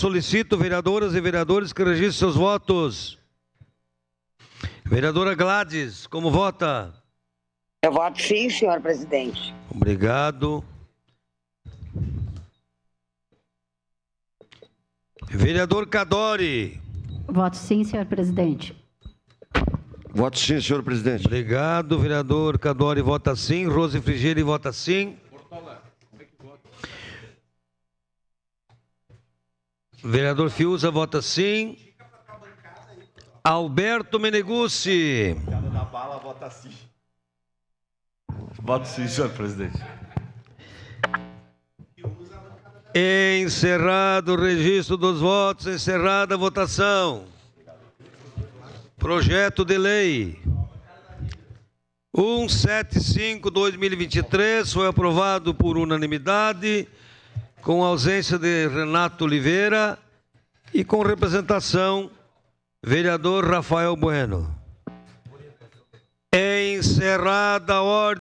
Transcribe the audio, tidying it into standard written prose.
Solicito, vereadoras e vereadores, que registrem seus votos. Vereadora Gladys, como vota? Eu voto sim, senhor presidente. Obrigado. Vereador Cadori. Voto sim, senhor presidente. Voto sim, senhor presidente. Obrigado, vereador Cadori vota sim. Rose Frigieri vota sim. Vereador Fiuza vota sim. Alberto Meneguzzi. Da bala vota sim. Voto sim, senhor presidente. Encerrado o registro dos votos, encerrada a votação. Projeto de lei 175/2023 foi aprovado por unanimidade, com ausência de Renato Oliveira e com representação vereador Rafael Bueno. Encerrada a ordem.